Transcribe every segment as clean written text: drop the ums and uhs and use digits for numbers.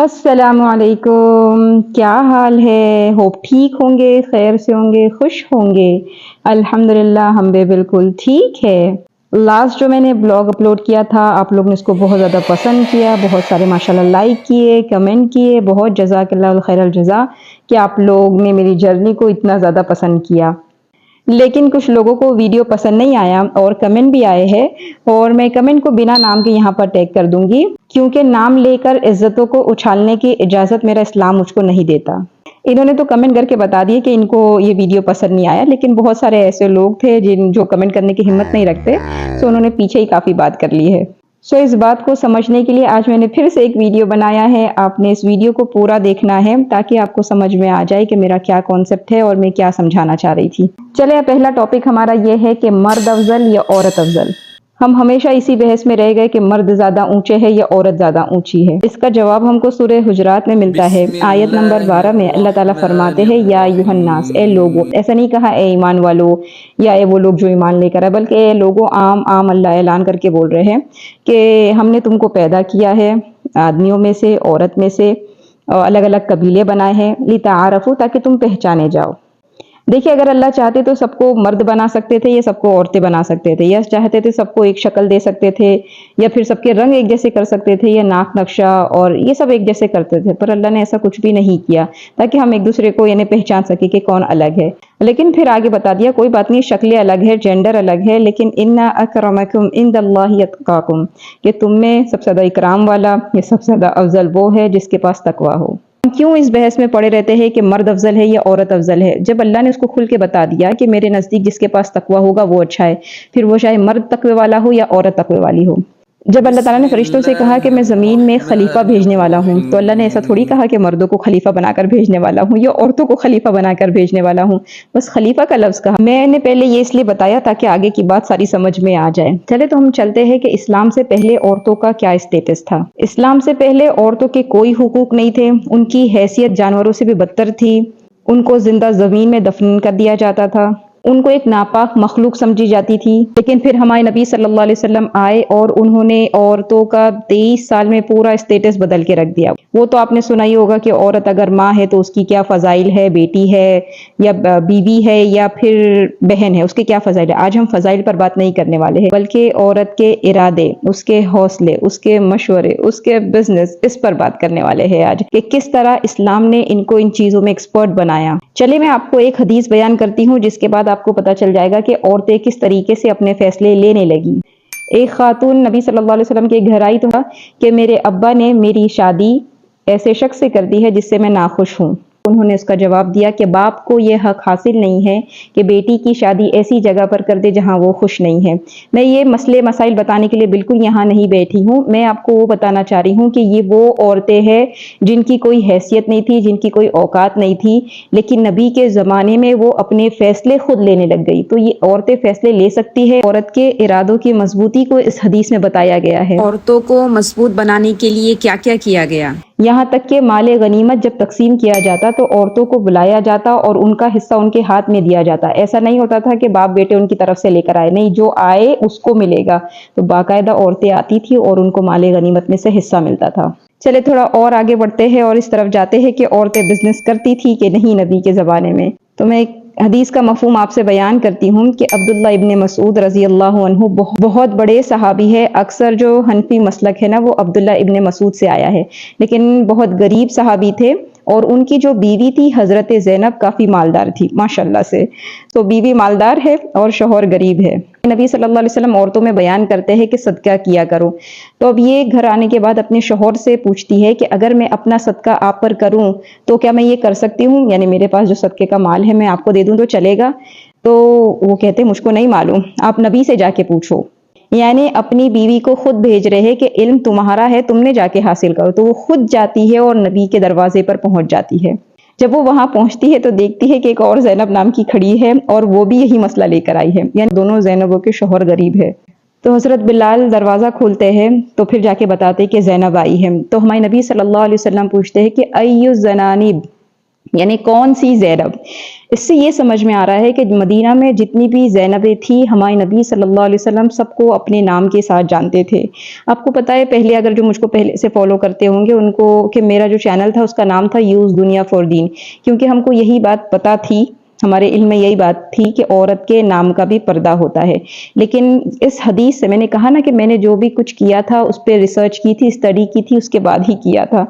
السلام علیکم، کیا حال ہے؟ ہوپ ٹھیک ہوں گے، خیر سے ہوں گے، خوش ہوں گے۔ الحمدللہ ہم بھی بالکل ٹھیک ہے۔ لاسٹ جو میں نے بلاگ اپلوڈ کیا تھا، آپ لوگ نے اس کو بہت زیادہ پسند کیا، بہت سارے ماشاءاللہ لائک کیے، کمنٹ کیے، بہت جزاک اللہ الخیر الجزا کہ آپ لوگ نے میری جرنی کو اتنا زیادہ پسند کیا۔ لیکن کچھ لوگوں کو ویڈیو پسند نہیں آیا اور کمنٹ بھی آئے ہیں، اور میں کمنٹ کو بنا نام کے یہاں پر ٹیگ کر دوں گی، کیونکہ نام لے کر عزتوں کو اچھالنے کی اجازت میرا اسلام مجھ کو نہیں دیتا۔ انہوں نے تو کمنٹ کر کے بتا دیے کہ ان کو یہ ویڈیو پسند نہیں آیا، لیکن بہت سارے ایسے لوگ تھے جو کمنٹ کرنے کی ہمت نہیں رکھتے، سو انہوں نے پیچھے ہی کافی بات کر لی ہے۔ سو اس بات کو سمجھنے کے لیے آج میں نے پھر سے ایک ویڈیو بنایا ہے۔ آپ نے اس ویڈیو کو پورا دیکھنا ہے تاکہ آپ کو سمجھ میں آ جائے کہ میرا کیا کانسیپٹ ہے اور میں کیا سمجھانا چاہ رہی تھی۔ چلے پہلا ٹاپک ہمارا یہ ہے کہ مرد افضل یا عورت افضل۔ ہم ہمیشہ اسی بحث میں رہ گئے کہ مرد زیادہ اونچے ہے یا عورت زیادہ اونچی ہے۔ اس کا جواب ہم کو سورہ حجرات میں ملتا ہے، آیت نمبر 12 میں اللہ تعالیٰ فرماتے ہیں یا ایھا الناس، اے لوگو۔ ایسا نہیں کہا اے ایمان والو یا اے وہ لوگ جو ایمان لے کر ہے، بلکہ اے لوگو عام اللہ اعلان کر کے بول رہے ہیں کہ ہم نے تم کو پیدا کیا ہے آدمیوں میں سے، عورت میں سے، الگ الگ قبیلے بنائے ہیں، لتعارفوا، تاکہ تم پہچانے جاؤ۔ دیکھیں اگر اللہ چاہتے تو سب کو مرد بنا سکتے تھے یا سب کو عورتیں بنا سکتے تھے، یا چاہتے تھے سب کو ایک شکل دے سکتے تھے، یا پھر سب کے رنگ ایک جیسے کر سکتے تھے، یا ناک نقشہ اور یہ سب ایک جیسے کرتے تھے، پر اللہ نے ایسا کچھ بھی نہیں کیا تاکہ ہم ایک دوسرے کو پہچان سکے کہ کون الگ ہے۔ لیکن پھر آگے بتا دیا کوئی بات نہیں، شکلیں الگ ہے، جینڈر الگ ہے، لیکن ان اکرمکم عند اللہ اتقاکم، کہ تم میں سب سے زیادہ اکرام والا یا سب سے زیادہ افضل وہ ہے جس کے پاس تقویٰ ہو۔ کیوں اس بحث میں پڑے رہتے ہیں کہ مرد افضل ہے یا عورت افضل ہے، جب اللہ نے اس کو کھل کے بتا دیا کہ میرے نزدیک جس کے پاس تقویٰ ہوگا وہ اچھا ہے، پھر وہ چاہے مرد تقوی والا ہو یا عورت تقوی والی ہو۔ جب اللہ تعالیٰ نے فرشتوں سے کہا کہ میں زمین میں خلیفہ بھیجنے والا ہوں، تو اللہ نے ایسا تھوڑی کہا کہ مردوں کو خلیفہ بنا کر بھیجنے والا ہوں یا عورتوں کو خلیفہ بنا کر بھیجنے والا ہوں، بس خلیفہ کا لفظ کہا۔ میں نے پہلے یہ اس لیے بتایا تاکہ آگے کی بات ساری سمجھ میں آ جائے۔ چلے تو ہم چلتے ہیں کہ اسلام سے پہلے عورتوں کا کیا اسٹیٹس تھا۔ اسلام سے پہلے عورتوں کے کوئی حقوق نہیں تھے، ان کی حیثیت جانوروں سے بھی بدتر تھی، ان کو زندہ زمین میں دفن کر دیا جاتا تھا، ان کو ایک ناپاک مخلوق سمجھی جاتی تھی۔ لیکن پھر ہمارے نبی صلی اللہ علیہ وسلم آئے اور انہوں نے عورتوں کا 23 سال میں پورا اسٹیٹس بدل کے رکھ دیا۔ وہ تو آپ نے سنا ہی ہوگا کہ عورت اگر ماں ہے تو اس کی کیا فضائل ہے، بیٹی ہے یا بیوی ہے یا پھر بہن ہے، اس کے کیا فضائل ہے۔ آج ہم فضائل پر بات نہیں کرنے والے ہیں، بلکہ عورت کے ارادے، اس کے حوصلے، اس کے مشورے، اس کے بزنس، اس پر بات کرنے والے ہیں آج، کہ کس طرح اسلام نے ان کو ان چیزوں میں ایکسپرٹ بنایا۔ چلے میں آپ کو ایک حدیث بیان کرتی ہوں جس کے بعد آپ کو پتہ چل جائے گا کہ عورتیں کس طریقے سے اپنے فیصلے لینے لگی۔ ایک خاتون نبی صلی اللہ علیہ وسلم کے گھر آئی تو کہ میرے ابا نے میری شادی ایسے شخص سے کر دی ہے جس سے میں ناخوش ہوں۔ انہوں نے اس کا جواب دیا کہ باپ کو یہ حق حاصل نہیں ہے کہ بیٹی کی شادی ایسی جگہ پر کر دے جہاں وہ خوش نہیں ہے۔ میں یہ مسئلے مسائل بتانے کے لیے بالکل یہاں نہیں بیٹھی ہوں، میں آپ کو وہ بتانا چاہ رہی ہوں کہ یہ وہ عورتیں ہیں جن کی کوئی حیثیت نہیں تھی، جن کی کوئی اوقات نہیں تھی، لیکن نبی کے زمانے میں وہ اپنے فیصلے خود لینے لگ گئی۔ تو یہ عورتیں فیصلے لے سکتی ہے۔ عورت کے ارادوں کی مضبوطی کو اس حدیث میں بتایا گیا ہے۔ عورتوں کو مضبوط بنانے کے لیے کیا کیا کیا گیا؟ یہاں تک کہ مال غنیمت جب تقسیم کیا جاتا تو عورتوں کو بلایا جاتا اور ان کا حصہ ان کے ہاتھ میں دیا جاتا۔ ایسا نہیں ہوتا تھا کہ باپ بیٹے ان کی طرف سے لے کر آئے، نہیں، جو آئے اس کو ملے گا۔ تو باقاعدہ عورتیں آتی تھی اور ان کو مال غنیمت میں سے حصہ ملتا تھا۔ چلے تھوڑا اور آگے بڑھتے ہیں اور اس طرف جاتے ہیں کہ عورتیں بزنس کرتی تھی کہ نہیں نبی کے زمانے میں۔ تو میں ایک حدیث کا مفہوم آپ سے بیان کرتی ہوں کہ عبداللہ ابن مسعود رضی اللہ عنہ بہت بڑے صحابی ہے۔ اکثر جو حنفی مسلک ہے نا وہ عبداللہ ابن مسعود سے آیا ہے، لیکن بہت غریب صحابی تھے، اور ان کی جو بیوی تھی حضرت زینب کافی مالدار تھی ماشاءاللہ سے۔ تو بیوی مالدار ہے اور شوہر غریب ہے۔ نبی صلی اللہ علیہ وسلم عورتوں میں بیان کرتے ہیں کہ صدقہ کیا کرو۔ تو اب یہ گھر آنے کے بعد اپنے شوہر سے پوچھتی ہے کہ اگر میں اپنا صدقہ آپ پر کروں تو کیا میں یہ کر سکتی ہوں، یعنی میرے پاس جو صدقے کا مال ہے میں آپ کو دے دوں تو چلے گا؟ تو وہ کہتے مجھ کو نہیں معلوم، آپ نبی سے جا کے پوچھو۔ یعنی اپنی بیوی کو خود بھیج رہے ہیں کہ علم تمہارا ہے، تم نے جا کے حاصل کرو۔ تو وہ خود جاتی ہے اور نبی کے دروازے پر پہنچ جاتی ہے۔ جب وہ وہاں پہنچتی ہے تو دیکھتی ہے کہ ایک اور زینب نام کی کھڑی ہے اور وہ بھی یہی مسئلہ لے کر آئی ہے، یعنی دونوں زینبوں کے شوہر غریب ہے۔ تو حضرت بلال دروازہ کھولتے ہیں تو پھر جا کے بتاتے کہ زینب آئی ہے۔ تو ہمارے نبی صلی اللہ علیہ وسلم پوچھتے ہیں کہ ایُّ الزنانب، یعنی کون سی زینب؟ اس سے یہ سمجھ میں آ رہا ہے کہ مدینہ میں جتنی بھی زینبیں تھیں ہمارے نبی صلی اللہ علیہ وسلم سب کو اپنے نام کے ساتھ جانتے تھے۔ آپ کو پتہ ہے پہلے اگر جو مجھ کو پہلے سے فالو کرتے ہوں گے ان کو کہ میرا جو چینل تھا اس کا نام تھا یوز دنیا فور دین، کیونکہ ہم کو یہی بات پتہ تھی، ہمارے علم میں یہی بات تھی کہ عورت کے نام کا بھی پردہ ہوتا ہے۔ لیکن اس حدیث سے میں نے کہا نا کہ میں نے جو بھی کچھ کیا تھا اس پہ ریسرچ کی تھی، اسٹڈی کی تھی، اس کے بعد ہی کیا تھا۔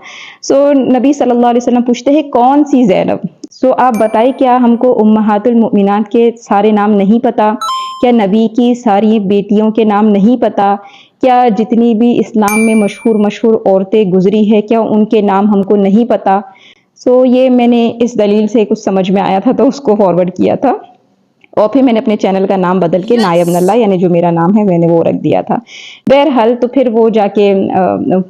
نبی صلی اللہ علیہ وسلم پوچھتے ہیں کون سی زینب؟ آپ بتائیں کیا ہم کو امہات المؤمنات کے سارے نام نہیں پتا؟ کیا نبی کی ساری بیٹیوں کے نام نہیں پتا؟ کیا جتنی بھی اسلام میں مشہور عورتیں گزری ہیں کیا ان کے نام ہم کو نہیں پتا؟ یہ میں نے اس دلیل سے کچھ سمجھ میں آیا تھا تو اس کو فارورڈ کیا تھا، اور پھر میں نے اپنے چینل کا نام بدل کے نائب نلہ یعنی جو میرا نام ہے میں نے وہ رکھ دیا تھا۔ بہرحال تو پھر وہ جا کے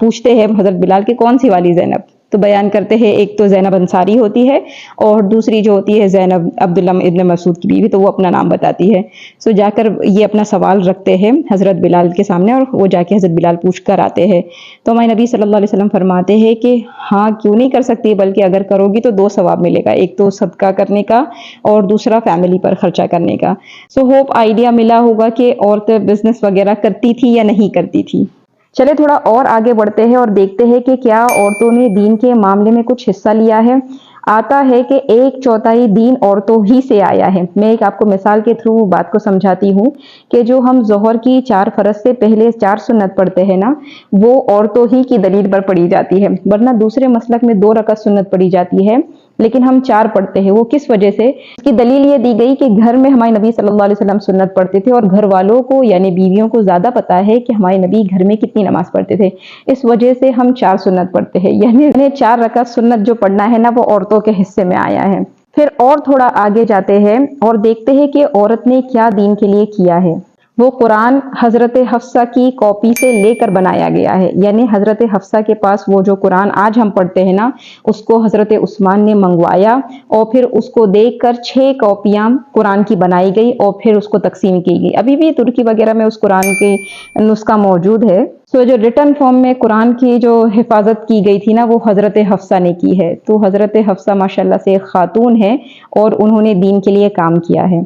پوچھتے ہیں حضرت بلال کہ کون سی والی زینب؟ تو بیان کرتے ہیں ایک تو زینب انصاری ہوتی ہے اور دوسری جو ہوتی ہے زینب عبداللہ ابن مسعود کی بیوی، تو وہ اپنا نام بتاتی ہے۔ جا کر یہ اپنا سوال رکھتے ہیں حضرت بلال کے سامنے اور وہ جا کے حضرت بلال پوچھ کر آتے ہیں، تو ہمارے نبی صلی اللہ علیہ وسلم فرماتے ہیں کہ ہاں کیوں نہیں کر سکتی، بلکہ اگر کرو گی تو 2 ثواب ملے گا، ایک تو صدقہ کرنے کا اور دوسرا فیملی پر خرچہ کرنے کا۔ ہوپ آئیڈیا ملا ہوگا کہ عورتیں بزنس وغیرہ کرتی تھی یا نہیں کرتی تھی۔ چلے تھوڑا اور آگے بڑھتے ہیں اور دیکھتے ہیں کہ کیا عورتوں نے دین کے معاملے میں کچھ حصہ لیا ہے۔ آتا ہے کہ 1/4 دین عورتوں ہی سے آیا ہے۔ میں ایک آپ کو مثال کے تھرو بات کو سمجھاتی ہوں کہ جو ہم ظہر کی 4 فرض سے پہلے 4 سنت پڑھتے ہیں نا، وہ عورتوں ہی کی دلیل پر پڑھی جاتی ہے، ورنہ دوسرے مسلک میں 2 رکعت سنت پڑھی جاتی ہے لیکن ہم 4 پڑھتے ہیں۔ وہ کس وجہ سے؟ اس کی دلیل یہ دی گئی کہ گھر میں ہمارے نبی صلی اللہ علیہ وسلم سنت پڑھتے تھے اور گھر والوں کو یعنی بیویوں کو زیادہ پتا ہے کہ ہمارے نبی گھر میں کتنی نماز پڑھتے تھے، اس وجہ سے ہم 4 سنت پڑھتے ہیں، یعنی 4 رکعت سنت جو پڑھنا ہے نا وہ عورتوں کے حصے میں آیا ہے۔ پھر اور تھوڑا آگے جاتے ہیں اور دیکھتے ہیں کہ عورت نے کیا دین کے لیے کیا ہے۔ وہ قرآن حضرت حفصہ کی کاپی سے لے کر بنایا گیا ہے، یعنی حضرت حفصہ کے پاس وہ جو قرآن آج ہم پڑھتے ہیں نا اس کو حضرت عثمان نے منگوایا اور پھر اس کو دیکھ کر 6 کاپیاں قرآن کی بنائی گئی اور پھر اس کو تقسیم کی گئی۔ ابھی بھی ترکی وغیرہ میں اس قرآن کی نسخہ موجود ہے۔ جو ریٹن فارم میں قرآن کی جو حفاظت کی گئی تھی نا وہ حضرت حفصہ نے کی ہے۔ تو حضرت حفصہ ماشاءاللہ سے ایک خاتون ہے اور انہوں نے دین کے لیے کام کیا ہے۔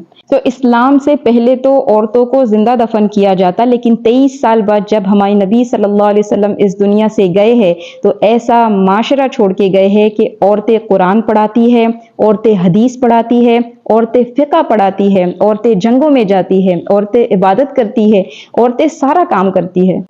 اسلام سے پہلے تو عورتوں کو زندہ دفن کیا جاتا، لیکن 23 سال بعد جب ہمارے نبی صلی اللہ علیہ وسلم اس دنیا سے گئے ہیں تو ایسا معاشرہ چھوڑ کے گئے ہیں کہ عورتیں قرآن پڑھاتی ہیں، عورتیں حدیث پڑھاتی ہیں، عورتیں فقہ پڑھاتی ہیں، عورتیں جنگوں میں جاتی ہیں، عورتیں عبادت کرتی ہیں، عورتیں سارا کام کرتی ہیں۔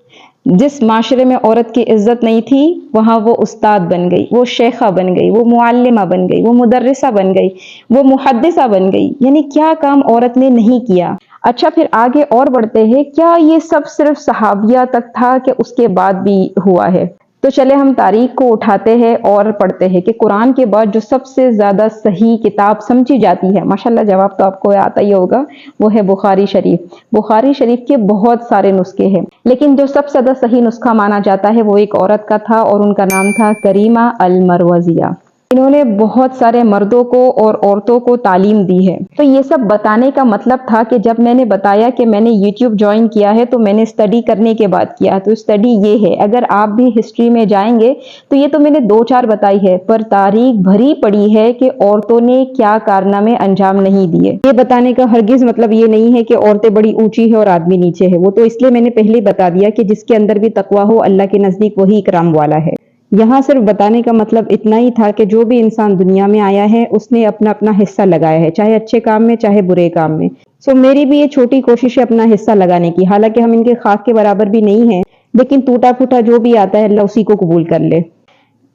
جس معاشرے میں عورت کی عزت نہیں تھی وہاں وہ استاد بن گئی، وہ شیخہ بن گئی، وہ معلمہ بن گئی، وہ مدرسہ بن گئی، وہ محدثہ بن گئی، یعنی کیا کام عورت نے نہیں کیا۔ اچھا پھر آگے اور بڑھتے ہیں، کیا یہ سب صرف صحابیہ تک تھا کہ اس کے بعد بھی ہوا ہے؟ تو چلے ہم تاریخ کو اٹھاتے ہیں اور پڑھتے ہیں کہ قرآن کے بعد جو سب سے زیادہ صحیح کتاب سمجھی جاتی ہے، ماشاءاللہ جواب تو آپ کو آتا ہی ہوگا، وہ ہے بخاری شریف۔ بخاری شریف کے بہت سارے نسخے ہیں لیکن جو سب سے زیادہ صحیح نسخہ مانا جاتا ہے وہ ایک عورت کا تھا اور ان کا نام تھا کریمہ المروزیہ۔ انہوں نے بہت سارے مردوں کو اور عورتوں کو تعلیم دی ہے۔ تو یہ سب بتانے کا مطلب تھا کہ جب میں نے بتایا کہ میں نے یوٹیوب جوائن کیا ہے تو میں نے اسٹڈی کرنے کے بعد کیا، تو اسٹڈی یہ ہے۔ اگر آپ بھی ہسٹری میں جائیں گے تو یہ تو میں نے 2-4 بتائی ہے، پر تاریخ بھری پڑی ہے کہ عورتوں نے کیا کارنامے انجام نہیں دیے۔ یہ بتانے کا ہرگز مطلب یہ نہیں ہے کہ عورتیں بڑی اونچی ہے اور آدمی نیچے ہے، وہ تو اس لیے میں نے پہلے بتا دیا کہ جس کے اندر بھی تقویٰ ہو اللہ کے نزدیک وہی اکرام والا ہے۔ یہاں صرف بتانے کا مطلب اتنا ہی تھا کہ جو بھی انسان دنیا میں آیا ہے اس نے اپنا اپنا حصہ لگایا ہے، چاہے اچھے کام میں چاہے برے کام میں۔ میری بھی یہ چھوٹی کوشش ہے اپنا حصہ لگانے کی، حالانکہ ہم ان کے خاک کے برابر بھی نہیں ہیں، لیکن ٹوٹا پھوٹا جو بھی آتا ہے اللہ اسی کو قبول کر لے۔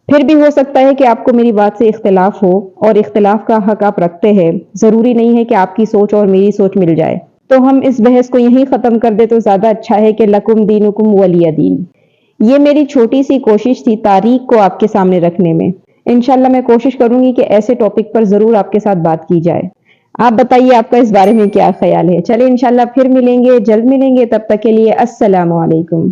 پھر بھی ہو سکتا ہے کہ آپ کو میری بات سے اختلاف ہو اور اختلاف کا حق آپ رکھتے ہیں، ضروری نہیں ہے کہ آپ کی سوچ اور میری سوچ مل جائے۔ تو ہم اس بحث کو یہیں ختم کر دیں تو زیادہ اچھا ہے کہ لکم دینکم ولی دین۔ یہ میری چھوٹی سی کوشش تھی تاریخ کو آپ کے سامنے رکھنے میں۔ انشاءاللہ میں کوشش کروں گی کہ ایسے ٹاپک پر ضرور آپ کے ساتھ بات کی جائے۔ آپ بتائیے آپ کا اس بارے میں کیا خیال ہے؟ چلیں انشاءاللہ پھر ملیں گے، جلد ملیں گے، تب تک کے لیے السلام علیکم۔